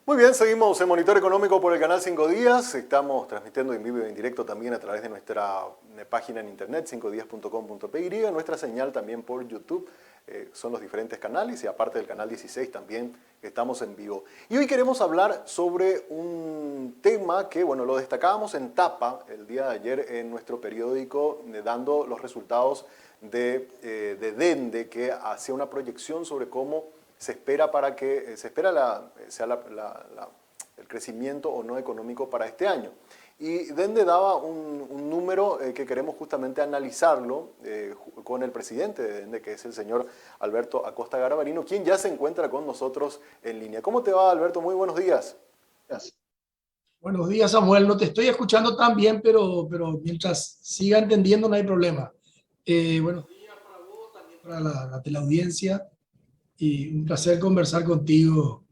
Muy bien, seguimos en Monitor Económico por el canal 5 Días. Estamos transmitiendo en vivo y en directo también a través de nuestra página en internet, 5días.com.py, nuestra señal también por YouTube. Son los diferentes canales y aparte del canal 16 también estamos en vivo. Y hoy queremos hablar sobre un tema que, bueno, lo destacábamos en tapa el día de ayer en nuestro periódico, dando los resultados de Dende, que hacía una proyección sobre cómo se espera el crecimiento o no económico para este año. Y Dende daba un número que queremos justamente analizarlo con el presidente de Dende, que es el señor Alberto Acosta Garabarino, quien ya se encuentra con nosotros en línea. ¿Cómo te va, Alberto? Muy buenos días. Buenos días, Samuel. No te estoy escuchando tan bien, pero mientras siga entendiendo no hay problema. Buenos días para vos, también para la teleaudiencia. Y un placer conversar contigo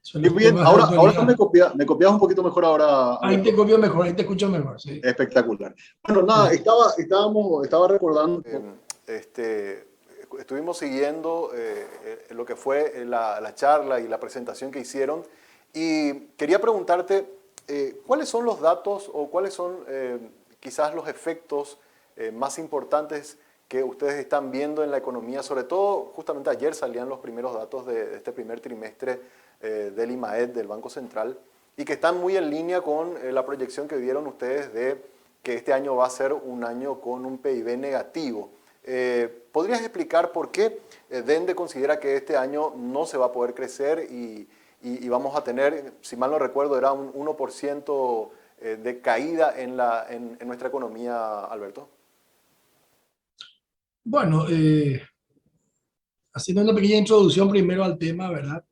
sobre Y los bien, temas de ahora actualidad. me copias un poquito mejor ahora, Ahí te Alberto. copio mejor, ahí te escucho mejor, sí. Espectacular. Bueno, nada, Sí. estaba recordando, estuvimos siguiendo lo que fue la charla y la presentación que hicieron y quería preguntarte cuáles son los datos o cuáles son quizás los efectos más importantes que ustedes están viendo en la economía, sobre todo justamente ayer salían los primeros datos de este primer trimestre del IMAED, del Banco Central, y que están muy en línea con la proyección que dieron ustedes de que este año va a ser un año con un PIB negativo. ¿Podrías explicar por qué Dende considera que este año no se va a poder crecer y vamos a tener, si mal no recuerdo, era un 1% de caída en nuestra economía, Alberto? Bueno, haciendo una pequeña introducción primero al tema, ¿verdad?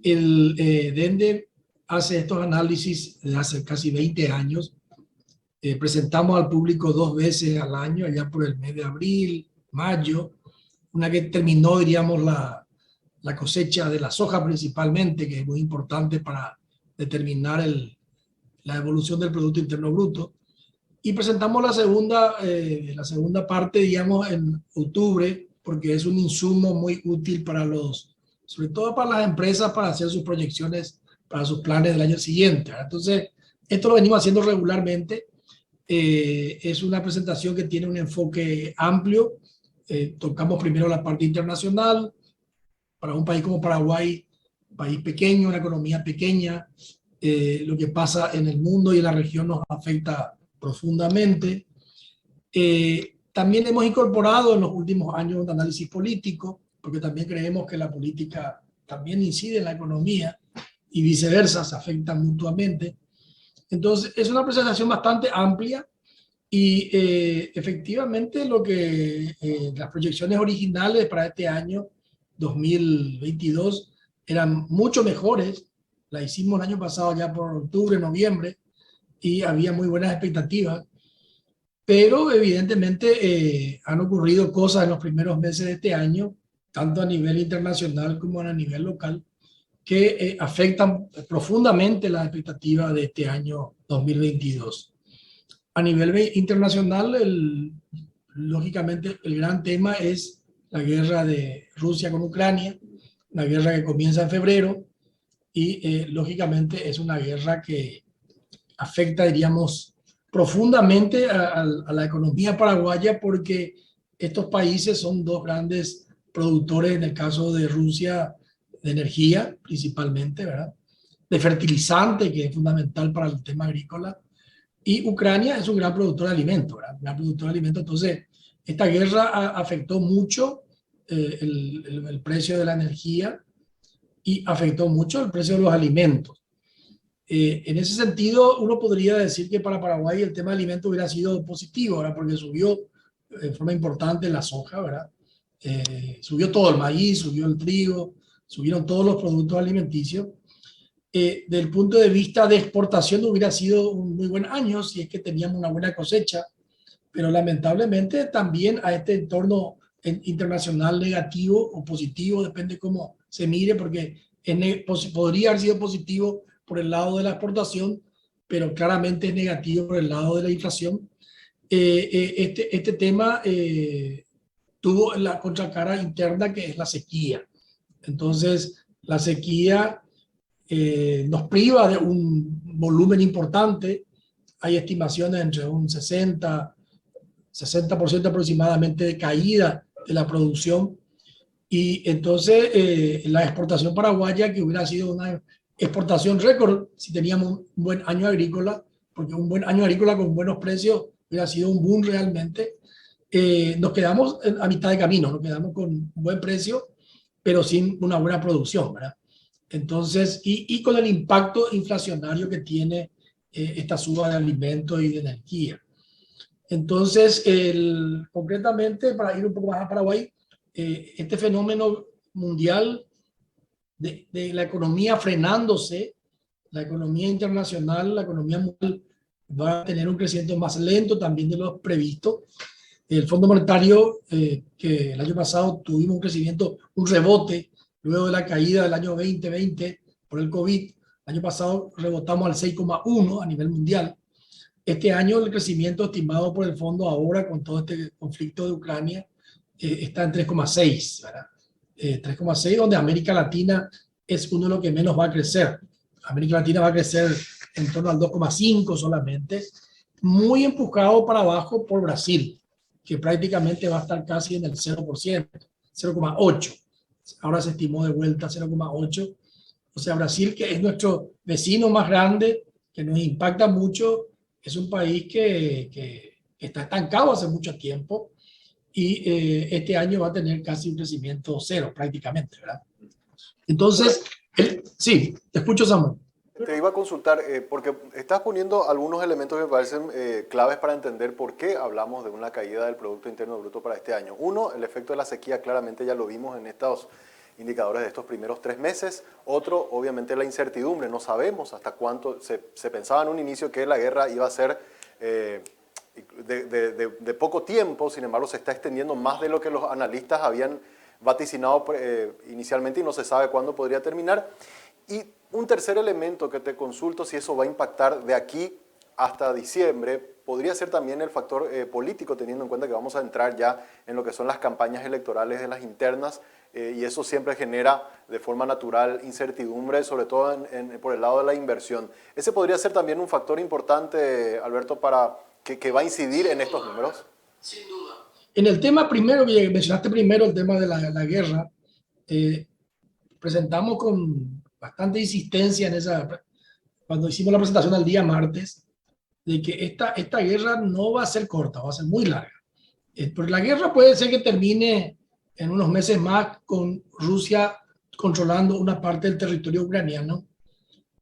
El Dende hace estos análisis desde hace casi 20 años. Presentamos al público 2 veces al año, allá por el mes de abril, mayo, una que terminó, diríamos, la cosecha de la soja principalmente, que es muy importante para determinar la evolución del Producto Interno Bruto. Y presentamos la segunda parte, digamos, en octubre, porque es un insumo muy útil sobre todo para las empresas, para hacer sus proyecciones, para sus planes del año siguiente. Entonces, esto lo venimos haciendo regularmente. Es una presentación que tiene un enfoque amplio. Tocamos primero la parte internacional. Para un país como Paraguay, un país pequeño, una economía pequeña, lo que pasa en el mundo y en la región nos afecta profundamente. También hemos incorporado en los últimos años un análisis político, porque también creemos que la política también incide en la economía y viceversa, se afectan mutuamente. Entonces, es una presentación bastante amplia y efectivamente las proyecciones originales para este año 2022 eran mucho mejores. La hicimos el año pasado ya por octubre, noviembre, y había muy buenas expectativas. Pero evidentemente han ocurrido cosas en los primeros meses de este año, tanto a nivel internacional como a nivel local, que afectan profundamente las expectativas de este año 2022. A nivel internacional, lógicamente, el gran tema es la guerra de Rusia con Ucrania, una guerra que comienza en febrero y lógicamente es una guerra que afecta, diríamos, profundamente a la economía paraguaya porque estos países son dos grandes productores, en el caso de Rusia, de energía principalmente, ¿verdad? De fertilizante, que es fundamental para el tema agrícola, y Ucrania es un gran productor de alimentos, ¿verdad? Un gran productor de alimentos. Entonces, esta guerra afectó mucho el precio de la energía y afectó mucho el precio de los alimentos. En ese sentido, uno podría decir que para Paraguay el tema de alimentos hubiera sido positivo, ¿verdad? Porque subió de forma importante la soja, ¿verdad? Subió todo el maíz, subió el trigo, subieron todos los productos alimenticios. Del punto de vista de exportación hubiera sido un muy buen año si es que teníamos una buena cosecha, pero lamentablemente también a este entorno internacional negativo o positivo, depende cómo se mire, porque podría haber sido positivo por el lado de la exportación, pero claramente es negativo por el lado de la inflación. Este tema tuvo la contracara interna que es la sequía. Entonces, la sequía nos priva de un volumen importante. Hay estimaciones entre un 60% aproximadamente de caída de la producción. Y entonces la exportación paraguaya, que hubiera sido una exportación récord si teníamos un buen año agrícola, porque un buen año agrícola con buenos precios hubiera sido un boom realmente, nos quedamos a mitad de camino, nos quedamos con un buen precio, pero sin una buena producción, ¿verdad? Entonces, y con el impacto inflacionario que tiene esta suba de alimentos y de energía. Entonces, concretamente, para ir un poco más a Paraguay, este fenómeno mundial de la economía frenándose, la economía internacional, la economía mundial va a tener un crecimiento más lento también de lo previsto. El Fondo Monetario, que el año pasado tuvimos un crecimiento, un rebote, luego de la caída del año 2020 por el COVID, el año pasado rebotamos al 6,1 a nivel mundial. Este año el crecimiento estimado por el fondo ahora con todo este conflicto de Ucrania está en 3,6, ¿verdad? 3,6, donde América Latina es uno de los que menos va a crecer. América Latina va a crecer en torno al 2,5 solamente, muy empujado para abajo por Brasil, que prácticamente va a estar casi en el 0%, 0,8. Ahora se estimó de vuelta 0,8. O sea, Brasil, que es nuestro vecino más grande, que nos impacta mucho, es un país que está estancado hace mucho tiempo y este año va a tener casi un crecimiento cero prácticamente, ¿verdad? Entonces, sí, te escucho, Samuel. Te iba a consultar, porque estás poniendo algunos elementos que me parecen claves para entender por qué hablamos de una caída del Producto Interno Bruto para este año. Uno, el efecto de la sequía, claramente ya lo vimos en estos indicadores de estos primeros 3 meses. Otro, obviamente, la incertidumbre. No sabemos hasta cuánto. Se pensaba en un inicio que la guerra iba a ser de poco tiempo, sin embargo se está extendiendo más de lo que los analistas habían vaticinado inicialmente y no se sabe cuándo podría terminar. Y un tercer elemento que te consulto, si eso va a impactar de aquí hasta diciembre, podría ser también el factor político, teniendo en cuenta que vamos a entrar ya en lo que son las campañas electorales de las internas, y eso siempre genera de forma natural incertidumbre, sobre todo por el lado de la inversión. Ese podría ser también un factor importante, Alberto, para que va a incidir en estos números. Sin duda. En el tema primero, que mencionaste primero, el tema de la guerra, presentamos con bastante insistencia cuando hicimos la presentación el día martes, de que esta guerra no va a ser corta, va a ser muy larga. Pero la guerra puede ser que termine en unos meses más con Rusia controlando una parte del territorio ucraniano.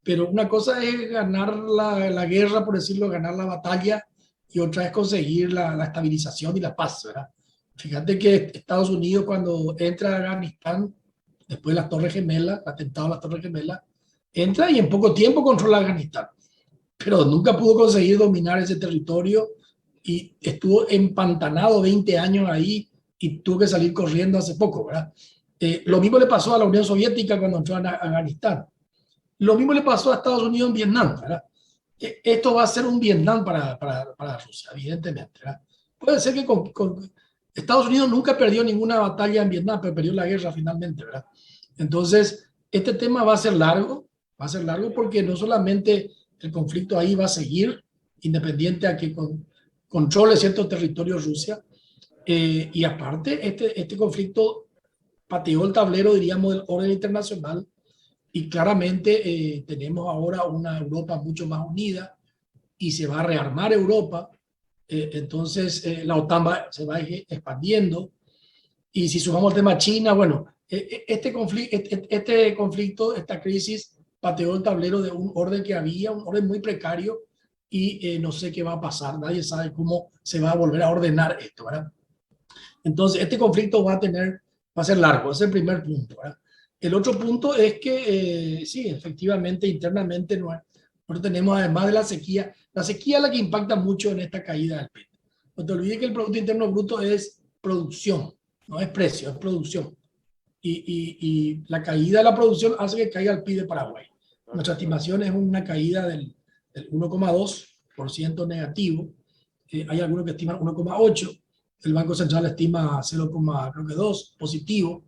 Pero una cosa es ganar la guerra, por decirlo, ganar la batalla, y otra es conseguir la estabilización y la paz, ¿verdad? Fíjate que Estados Unidos, cuando entra a Afganistán, después de las Torres Gemelas, el atentado a las Torres Gemelas, entra y en poco tiempo controla Afganistán. Pero nunca pudo conseguir dominar ese territorio y estuvo empantanado 20 años ahí y tuvo que salir corriendo hace poco, ¿verdad? Lo mismo le pasó a la Unión Soviética cuando entró a Afganistán. Lo mismo le pasó a Estados Unidos en Vietnam, ¿verdad? Esto va a ser un Vietnam para Rusia, evidentemente, ¿verdad? Puede ser que con Estados Unidos nunca perdió ninguna batalla en Vietnam, pero perdió la guerra finalmente, ¿verdad? Entonces, este tema va a ser largo porque no solamente el conflicto ahí va a seguir, independiente a que controle ciertos territorios Rusia, y aparte, este conflicto pateó el tablero, diríamos, del orden internacional, y claramente tenemos ahora una Europa mucho más unida y se va a rearmar Europa. Entonces la OTAN se va expandiendo. Y si sumamos el tema China, bueno, este conflicto, esta crisis, pateó el tablero de un orden que había, un orden muy precario, y no sé qué va a pasar. Nadie sabe cómo se va a volver a ordenar esto, ¿verdad? Entonces, este conflicto va a ser largo, ese es el primer punto, ¿verdad? El otro punto es que, sí, efectivamente, internamente no tenemos, además de la sequía es la que impacta mucho en esta caída del PIB. No te olvides que el Producto Interno Bruto es producción, no es precio, es producción. Y la caída de la producción hace que caiga el PIB de Paraguay. Nuestra estimación es una caída del 1,2% negativo. Hay algunos que estiman 1,8%. El Banco Central estima 0,2 positivo.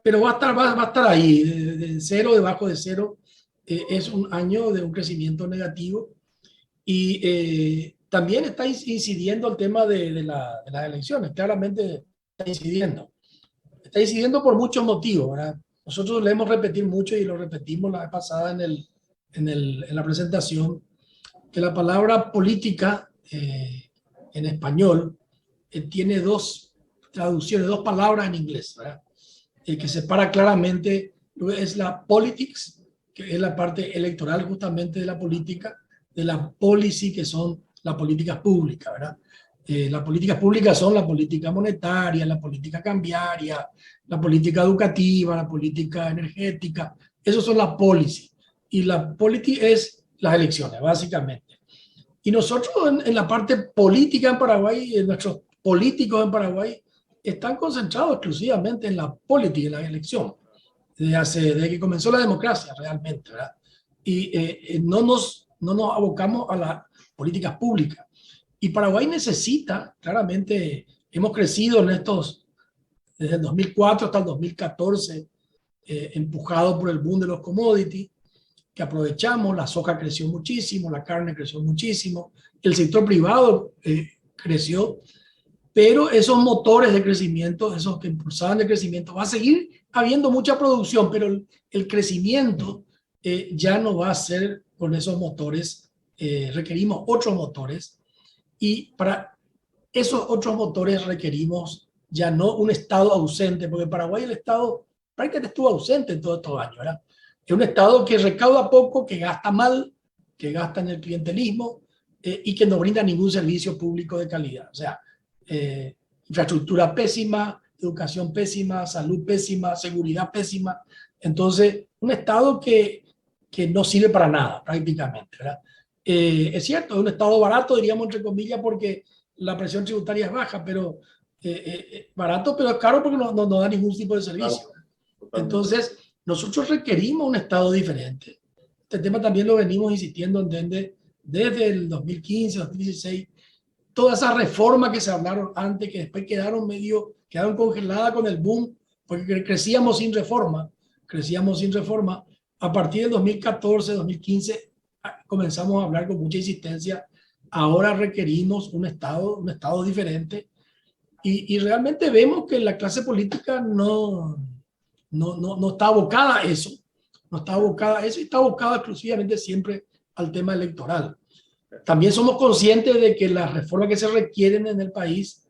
pero va a estar ahí, de cero, debajo de cero. Es un año de un crecimiento negativo y también está incidiendo el tema de las elecciones, claramente está incidiendo. Está incidiendo por muchos motivos, ¿verdad? Nosotros le hemos repetido mucho y lo repetimos la vez pasada en la presentación, que la palabra política en español tiene dos traducciones, dos palabras en inglés, ¿verdad? Que separa claramente lo que es la politics, que es la parte electoral justamente de la política, de la policy, que son las políticas públicas, ¿verdad? Las políticas públicas son la política monetaria, la política cambiaria, la política educativa, la política energética, esos son las policy. Y la polity es las elecciones, básicamente. Y nosotros en la parte política en Paraguay, nuestros políticos en Paraguay, están concentrados exclusivamente en la política, en la elección, desde que comenzó la democracia realmente, ¿verdad? Y no nos abocamos a las políticas públicas. Y Paraguay necesita, claramente, hemos crecido en estos, desde el 2004 hasta el 2014, empujado por el boom de los commodities, que aprovechamos, la soja creció muchísimo, la carne creció muchísimo, el sector privado creció, pero esos motores de crecimiento, esos que impulsaban el crecimiento, va a seguir habiendo mucha producción, pero el crecimiento ya no va a ser con esos motores, requerimos otros motores, y para esos otros motores requerimos ya no un Estado ausente, porque en Paraguay el Estado prácticamente estuvo ausente en todos estos años, ¿verdad? Es un Estado que recauda poco, que gasta mal, que gasta en el clientelismo y que no brinda ningún servicio público de calidad. O sea, infraestructura pésima, educación pésima, salud pésima, seguridad pésima. Entonces, un Estado que no sirve para nada prácticamente, ¿verdad? Es cierto, es un Estado barato, diríamos entre comillas, porque la presión tributaria es baja, pero barato, pero es caro porque no da ningún tipo de servicio. Claro, entonces, nosotros requerimos un Estado diferente. Este tema también lo venimos insistiendo desde el 2015, 2016. Todas esas reformas que se hablaron antes, que después quedaron congeladas con el boom, porque crecíamos sin reforma. A partir del 2014, 2015, comenzamos a hablar con mucha insistencia. Ahora requerimos un Estado diferente. Y realmente vemos que la clase política no está abocada a eso. No está abocada a eso y está abocada exclusivamente siempre al tema electoral. También somos conscientes de que las reformas que se requieren en el país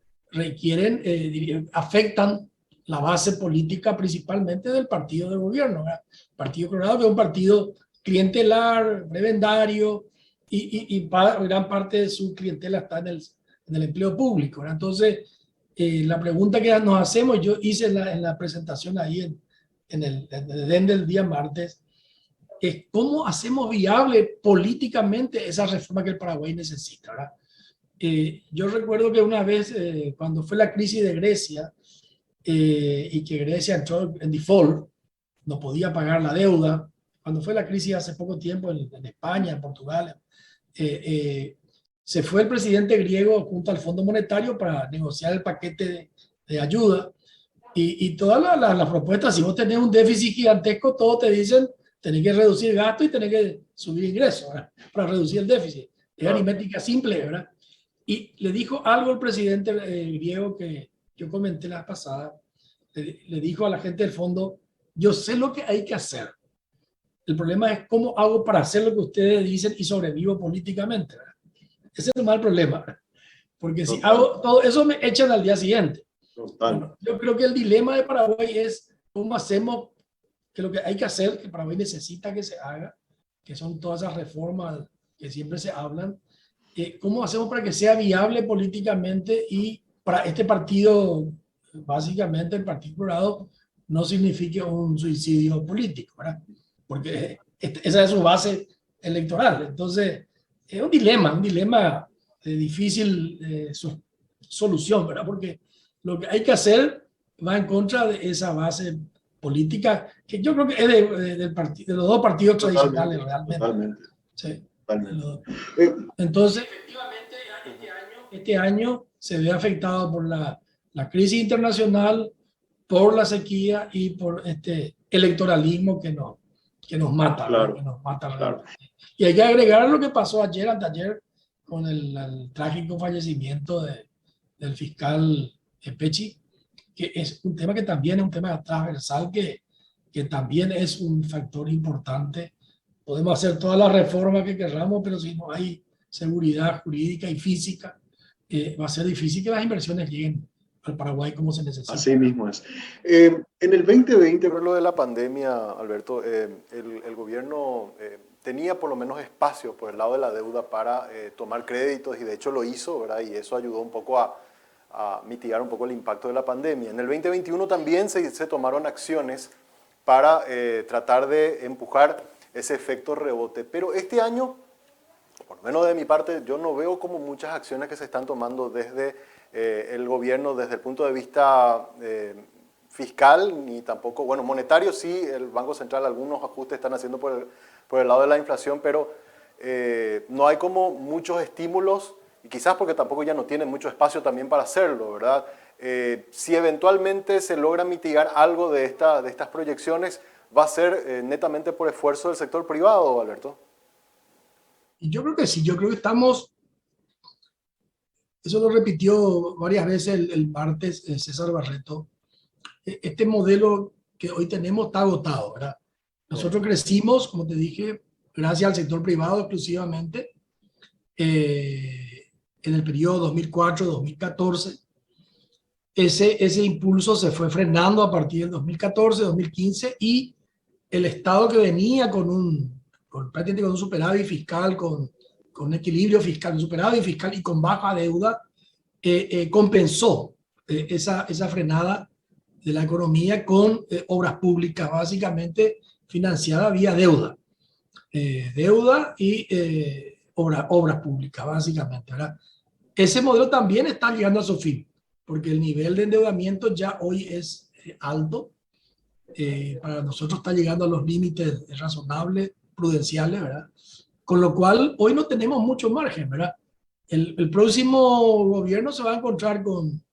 afectan la base política principalmente del partido de gobierno, ¿verdad? El Partido Colorado, que es un partido clientelar, prebendario, y gran parte de su clientela está en el empleo público, ¿verdad? Entonces, la pregunta que nos hacemos, yo hice en la presentación ahí en el día martes, es cómo hacemos viable políticamente esa reforma que el Paraguay necesita, ¿verdad? Yo recuerdo que una vez, cuando fue la crisis de Grecia, y que Grecia entró en default, no podía pagar la deuda, cuando fue la crisis hace poco tiempo en España, en Portugal, se fue el presidente griego junto al Fondo Monetario para negociar el paquete de ayuda, y todas las propuestas, si vos tenés un déficit gigantesco, todos te dicen, tenés que reducir gastos y tenés que subir ingresos, ¿verdad? Para reducir el déficit. Es aritmética simple, ¿verdad? Y le dijo algo el presidente griego que yo comenté la pasada, le dijo a la gente del fondo, yo sé lo que hay que hacer. El problema es cómo hago para hacer lo que ustedes dicen y sobrevivo políticamente, ¿verdad? Ese es el mal problema, ¿verdad? Porque si hago todo eso me echan al día siguiente. Bueno, yo creo que el dilema de Paraguay es cómo hacemos que lo que hay que hacer, que Paraguay necesita que se haga, que son todas esas reformas que siempre se hablan, cómo hacemos para que sea viable políticamente y para este partido, básicamente el Partido Colorado, no signifique un suicidio político, ¿verdad? Porque esa es su base electoral. Entonces, es un dilema de difícil solución, ¿verdad? Porque lo que hay que hacer va en contra de esa base política, que yo creo que es de los dos partidos tradicionales realmente. Totalmente. Sí. Totalmente. Entonces, efectivamente, este año se ve afectado por la crisis internacional, por la sequía y por este electoralismo que nos mata, ¿verdad? Que Claro, nos mata claro. realmente. Y hay que agregar lo que pasó ayer, anteayer, con el trágico fallecimiento del fiscal Pechi, que es un tema que también es un tema transversal, que también es un factor importante. Podemos hacer todas las reformas que queramos, pero si no hay seguridad jurídica y física, va a ser difícil que las inversiones lleguen al Paraguay como se necesita, Así ¿verdad? mismo es. En el 2020, Sobre lo de la pandemia, Alberto, el gobierno tenía por lo menos espacio por el lado de la deuda para tomar créditos y de hecho lo hizo, ¿verdad? Y eso ayudó un poco a mitigar un poco el impacto de la pandemia. En el 2021 también se tomaron acciones para tratar de empujar ese efecto rebote. Pero este año, por lo menos de mi parte, yo no veo como muchas acciones que se están tomando desde el gobierno, desde el punto de vista fiscal, ni tampoco, bueno, monetario sí, el Banco Central algunos ajustes están haciendo por el lado de la inflación, pero no hay como muchos estímulos, y quizás porque tampoco ya no tienen mucho espacio también para hacerlo, ¿verdad? Si eventualmente se logra mitigar algo de estas proyecciones, va a ser netamente por esfuerzo del sector privado, Alberto. Y yo creo que sí, yo creo que estamos, eso lo repitió varias veces el martes César Barreto, este modelo que hoy tenemos está agotado, ¿verdad? Nosotros crecimos, como te dije, gracias al sector privado exclusivamente, en el periodo 2004-2014. Ese impulso se fue frenando a partir del 2014, 2015 y el Estado que venía prácticamente con un superávit fiscal, con equilibrio fiscal, un superávit fiscal y con baja deuda, compensó esa frenada de la economía con obras públicas, básicamente financiadas vía deuda. Deuda y obras públicas, básicamente, ¿verdad? Ese modelo también está llegando a su fin, porque el nivel de endeudamiento ya hoy es alto. Para nosotros está llegando a los límites razonables, prudenciales, ¿verdad? Con lo cual, hoy no tenemos mucho margen, ¿verdad? El próximo gobierno se va a encontrar con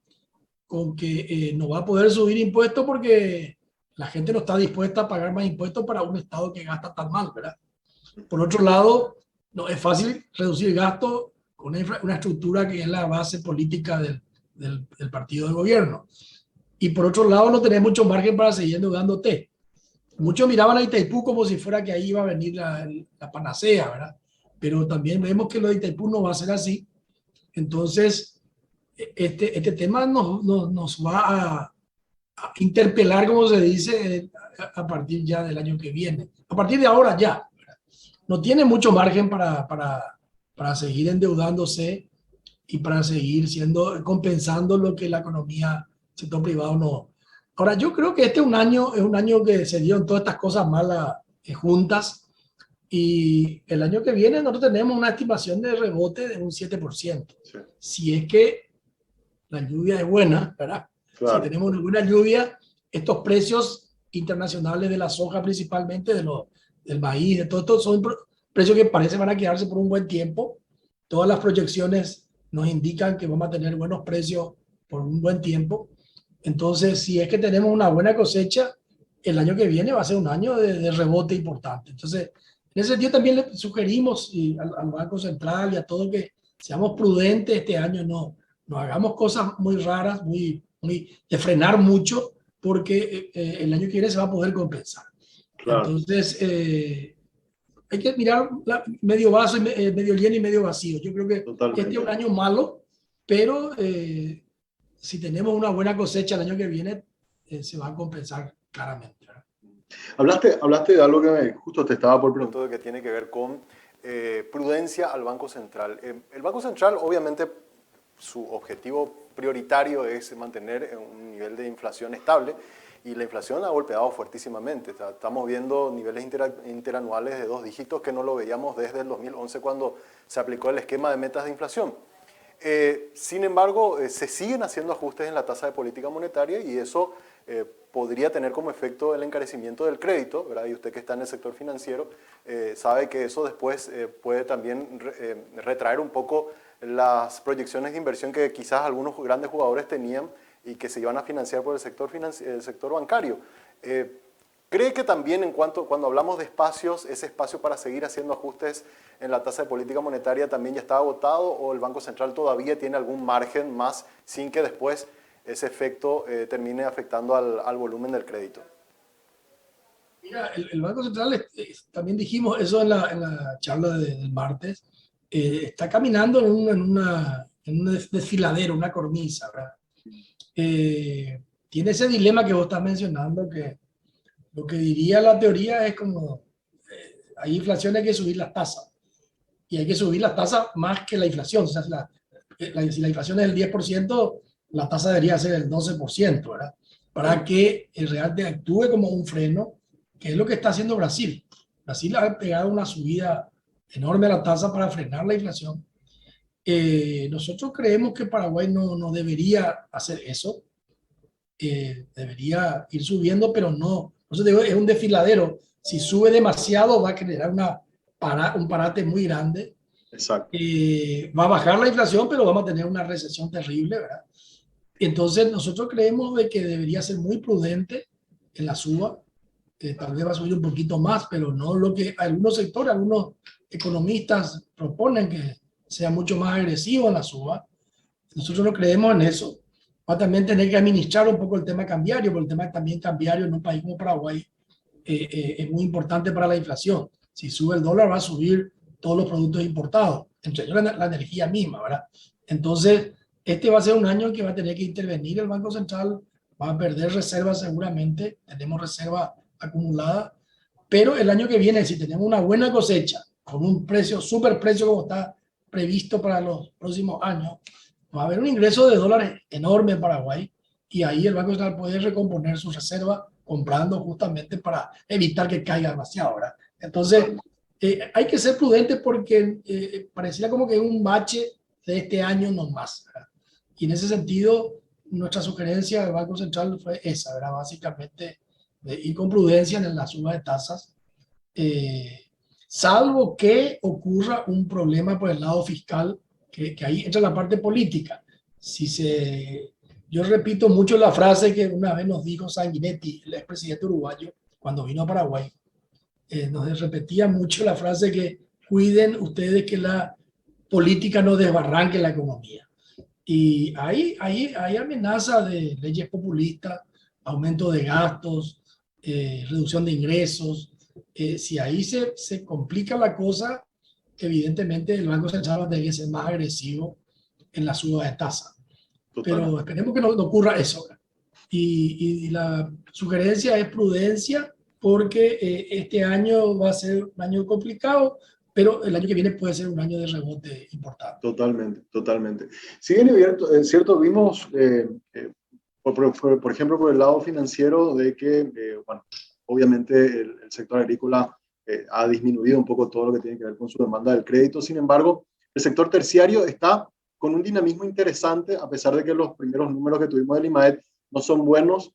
que no va a poder subir impuestos porque la gente no está dispuesta a pagar más impuestos para un Estado que gasta tan mal, ¿verdad? Por otro lado, no es fácil reducir gasto con una estructura que es la base política del partido del gobierno. Y por otro lado, no tenés mucho margen para seguir endeudándote. Muchos miraban a Itaipú como si fuera que ahí iba a venir la panacea, ¿verdad? Pero también vemos que lo de Itaipú no va a ser así. Entonces, este tema nos va a interpelar, como se dice, a partir ya del año que viene. A partir de ahora ya. No tiene mucho margen para seguir endeudándose y para seguir compensando lo que la economía, sector privado no. Ahora, yo creo que este es un año que se dieron todas estas cosas malas juntas y el año que viene nosotros tenemos una estimación de rebote de un 7%. sí, Si es que la lluvia es buena, ¿verdad? Si claro, tenemos una buena lluvia, estos precios internacionales de la soja principalmente, del maíz, de todo esto, son precios que parece van a quedarse por un buen tiempo. Todas las proyecciones nos indican que vamos a tener buenos precios por un buen tiempo. Entonces, si es que tenemos una buena cosecha, el año que viene va a ser un año de rebote importante. Entonces, en ese sentido también le sugerimos al Banco Central y a todos que seamos prudentes este año, no hagamos cosas muy raras, de frenar mucho, porque el año que viene se va a poder compensar. claro, Entonces, hay que mirar medio vaso, medio lleno y medio vacío. Yo creo que este es un totalmente. año malo, pero si tenemos una buena cosecha el año que viene, se va a compensar claramente, ¿verdad? Hablaste de algo que justo te estaba por preguntar. Que tiene que ver con prudencia al Banco Central. El Banco Central, obviamente, su objetivo prioritario es mantener un nivel de inflación estable y la inflación ha golpeado fuertísimamente. Estamos viendo niveles interanuales de 2 dígitos que no lo veíamos desde el 2011 cuando se aplicó el esquema de metas de inflación. Sin embargo, se siguen haciendo ajustes en la tasa de política monetaria y eso podría tener como efecto el encarecimiento del crédito, ¿verdad? Y usted que está en el sector financiero sabe que eso después puede también retraer un poco las proyecciones de inversión que quizás algunos grandes jugadores tenían y que se iban a financiar por el sector bancario. ¿Cree que también cuando hablamos de espacios, ese espacio para seguir haciendo ajustes en la tasa de política monetaria también ya está agotado o el Banco Central todavía tiene algún margen más sin que después ese efecto termine afectando al volumen del crédito? Mira, el Banco Central, también dijimos eso en la charla del martes, está caminando en un desfiladero, una cornisa, ¿verdad? Tiene ese dilema que vos estás mencionando, que lo que diría la teoría es como, hay inflación, hay que subir las tasas. Y hay que subir las tasas más que la inflación. O sea, si la inflación es el 10%, la tasa debería ser el 12%, ¿verdad? Para que el real actúe como un freno, que es lo que está haciendo Brasil. Brasil ha pegado una subida enorme a la tasa para frenar la inflación. Nosotros creemos que Paraguay no debería hacer eso. Debería ir subiendo, pero no. Por eso digo, es un desfiladero. Si sube demasiado, va a generar un parate muy grande. Exacto. Va a bajar la inflación, pero vamos a tener una recesión terrible, ¿verdad? Entonces, nosotros creemos de que debería ser muy prudente en la suba. Tal vez va a subir un poquito más, pero no lo que algunos sectores, algunos economistas proponen, que sea mucho más agresivo en la suba. Nosotros no creemos en eso. Va a también tener que administrar un poco el tema cambiario, porque el tema también cambiario en un país como Paraguay es muy importante para la inflación. Si sube el dólar, va a subir todos los productos importados, entre ellos la energía misma, ¿verdad? Entonces, este va a ser un año en que va a tener que intervenir el Banco Central, va a perder reservas seguramente, tenemos reservas acumuladas, pero el año que viene, si tenemos una buena cosecha, con un precio, super precio como está previsto para los próximos años, va a haber un ingreso de dólares enorme en Paraguay y ahí el Banco Central puede recomponer sus reservas comprando justamente para evitar que caiga demasiado, ¿verdad? Entonces, hay que ser prudente porque pareciera como que es un bache de este año nomás, ¿verdad? Y en ese sentido, nuestra sugerencia del Banco Central fue esa, ¿verdad? Básicamente, de ir con prudencia en la suba de tasas, salvo que ocurra un problema por el lado fiscal, que ahí entra la parte política. Yo repito mucho la frase que una vez nos dijo Sanguinetti, el expresidente uruguayo, cuando vino a Paraguay. Nos repetía mucho la frase que cuiden ustedes que la política no desbarranque la economía. Y hay amenaza de leyes populistas, aumento de gastos, reducción de ingresos. Si ahí se complica la cosa, evidentemente el Banco Central va a tener que ser más agresivo en la suba de tasa. Pero esperemos que no ocurra eso. Y la sugerencia es prudencia, porque este año va a ser un año complicado, pero el año que viene puede ser un año de rebote importante. Totalmente, totalmente. Si bien es cierto, vimos, por ejemplo, por el lado financiero, de que, bueno, obviamente el sector agrícola ha disminuido un poco todo lo que tiene que ver con su demanda del crédito. Sin embargo, el sector terciario está con un dinamismo interesante, a pesar de que los primeros números que tuvimos del IMAET no son buenos.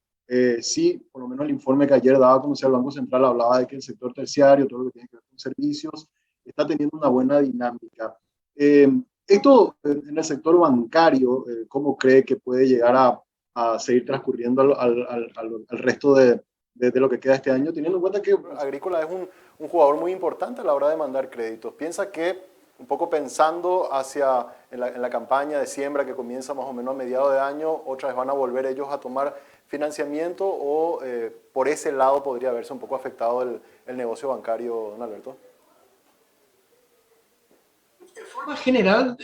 Sí, por lo menos el informe que ayer daba a conocer el Banco Central hablaba de que el sector terciario, todo lo que tiene que ver con servicios, está teniendo una buena dinámica. Esto en el sector bancario, ¿cómo cree que puede llegar a seguir transcurriendo al resto de lo que queda este año, teniendo en cuenta que Agrícola es un jugador muy importante a la hora de mandar créditos? ¿Piensa que, un poco pensando en la campaña de siembra que comienza más o menos a mediados de año, otra vez van a volver ellos a tomar financiamiento, o por ese lado podría haberse un poco afectado el negocio bancario, don Alberto? De forma general,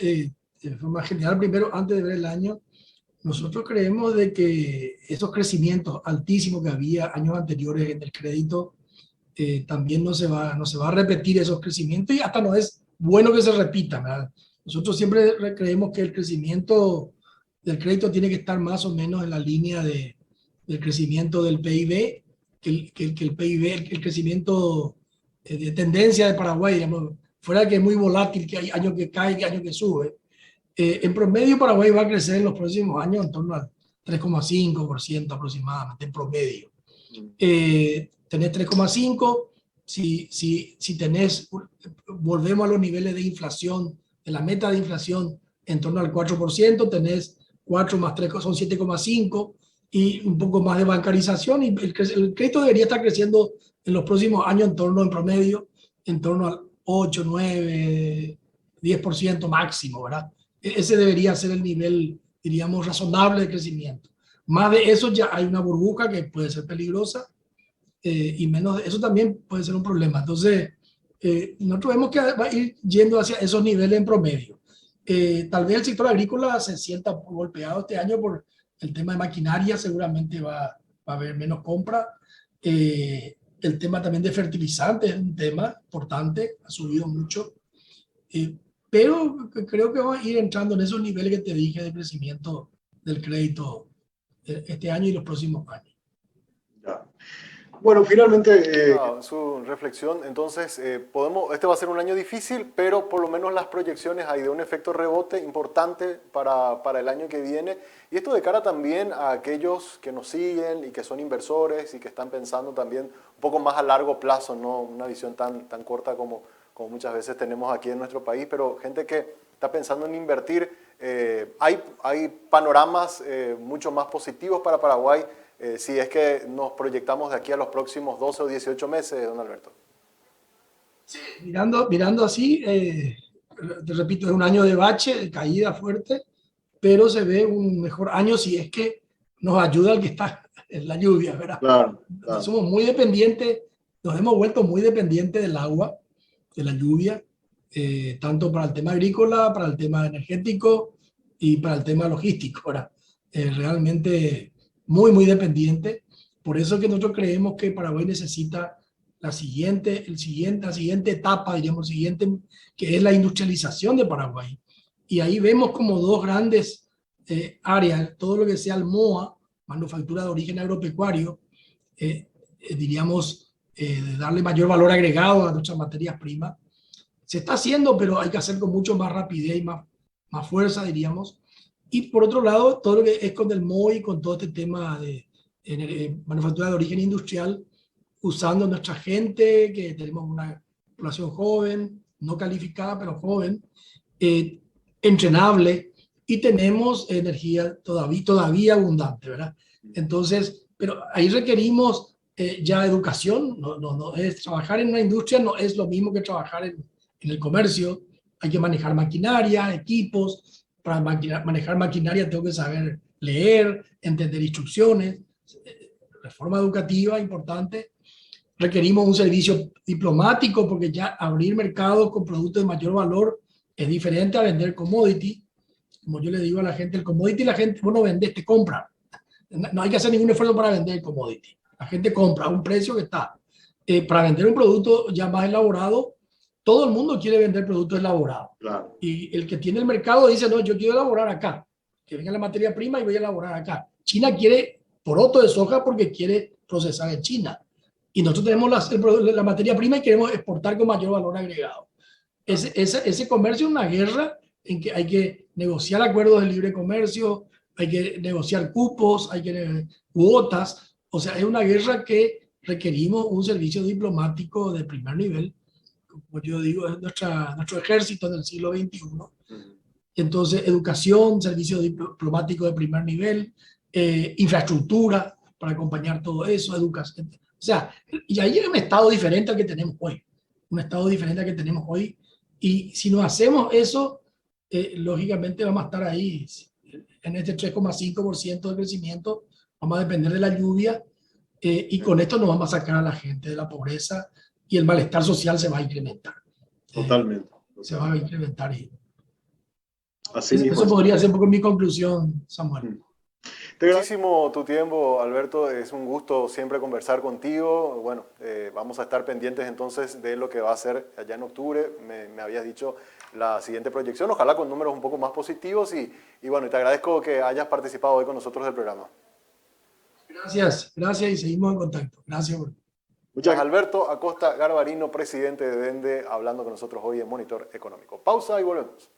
primero, antes de ver el año, nosotros creemos de que esos crecimientos altísimos que había años anteriores en el crédito, también no se va a repetir esos crecimientos, y hasta no es bueno que se repita, ¿verdad? Nosotros siempre creemos que el crecimiento del crédito tiene que estar más o menos en la línea del crecimiento del PIB, que el PIB, el crecimiento de tendencia de Paraguay, digamos, fuera que es muy volátil, que hay años que cae, que hay años que sube. En promedio, Paraguay va a crecer en los próximos años en torno al 3,5% aproximadamente, en promedio. Tenés 3,5%, si tenés, volvemos a los niveles de inflación, de la meta de inflación en torno al 4%, tenés 4 más 3 son 7,5 y un poco más de bancarización, y el crédito debería estar creciendo en los próximos años en promedio, en torno al 8, 9, 10% máximo, ¿verdad? Ese debería ser el nivel, diríamos, razonable de crecimiento. Más de eso ya hay una burbuja que puede ser peligrosa, y menos de eso también puede ser un problema. Entonces, nosotros vemos que va a ir yendo hacia esos niveles en promedio. Tal vez el sector agrícola se sienta golpeado este año por el tema de maquinaria, seguramente va a haber menos compra. El tema también de fertilizantes es un tema importante, ha subido mucho. Pero creo que vamos a ir entrando en esos niveles que te dije de crecimiento del crédito este año y los próximos años. Ya. Bueno, finalmente, Su reflexión, entonces, este va a ser un año difícil, pero por lo menos las proyecciones hay de un efecto rebote importante para el año que viene. Y esto de cara también a aquellos que nos siguen y que son inversores y que están pensando también un poco más a largo plazo, no una visión tan corta como muchas veces tenemos aquí en nuestro país, pero gente que está pensando en invertir. Hay panoramas mucho más positivos para Paraguay, si es que nos proyectamos de aquí a los próximos 12 o 18 meses, don Alberto. Sí, mirando así, te repito, es un año de bache, de caída fuerte, pero se ve un mejor año si es que nos ayuda el que está en la lluvia, ¿verdad? claro. Somos muy dependientes, nos hemos vuelto muy dependientes del agua, de la lluvia, tanto para el tema agrícola, para el tema energético y para el tema logístico, ¿verdad? Realmente muy dependiente. Por eso que nosotros creemos que Paraguay necesita la siguiente etapa, diríamos, que es la industrialización de Paraguay. Y ahí vemos como dos grandes áreas, todo lo que sea el MOA, manufactura de origen agropecuario, diríamos, de darle mayor valor agregado a nuestras materias primas. Se está haciendo, pero hay que hacer con mucho más rapidez y más fuerza, diríamos. Y por otro lado, todo lo que es con el MOI, con todo este tema de manufactura de origen industrial, usando nuestra gente, que tenemos una población joven, no calificada, pero joven, entrenable, y tenemos energía todavía abundante, ¿verdad? Entonces, pero ahí requerimos ya educación. No es trabajar en una industria, no es lo mismo que trabajar en el comercio. Hay que manejar maquinaria, equipos. Para manejar maquinaria tengo que saber leer, entender instrucciones. Reforma educativa importante. Requerimos un servicio diplomático, porque ya abrir mercados con productos de mayor valor es diferente a vender commodity. Como yo le digo a la gente, el commodity, la gente, uno vende, te compra. No hay que hacer ningún esfuerzo para vender el commodity. La gente compra a un precio que está. Para vender un producto ya más elaborado, todo el mundo quiere vender productos elaborados. Claro. Y el que tiene el mercado dice, no, yo quiero elaborar acá. Que venga la materia prima y voy a elaborar acá. China quiere poroto de soja porque quiere procesar en China. Y nosotros tenemos la materia prima y queremos exportar con mayor valor agregado. Ese comercio es una guerra en que hay que negociar acuerdos de libre comercio, hay que negociar cupos, hay que cuotas. O sea, es una guerra que requerimos un servicio diplomático de primer nivel. Como yo digo, es nuestro ejército del siglo XXI. Entonces, educación, servicio diplomático de primer nivel, infraestructura para acompañar todo eso, educación. O sea, y ahí hay un estado diferente al que tenemos hoy. Un estado diferente al que tenemos hoy. Y si no hacemos eso, lógicamente vamos a estar ahí en este 3,5% de crecimiento. Vamos a depender de la lluvia, y con esto nos vamos a sacar a la gente de la pobreza y el malestar social se va a incrementar. Totalmente. Se va a incrementar. Y Así mismo. eso podría ser un poco mi conclusión, Samuel. Muchísimo tu tiempo, Alberto. Es un gusto siempre conversar contigo. Bueno, vamos a estar pendientes entonces de lo que va a ser allá en octubre. Me habías dicho la siguiente proyección, ojalá con números un poco más positivos. Y bueno, te agradezco que hayas participado hoy con nosotros del programa. Gracias y seguimos en contacto. Gracias. Muchas gracias. Alberto Acosta Garbarino, presidente de Dende, hablando con nosotros hoy en Monitor Económico. Pausa y volvemos.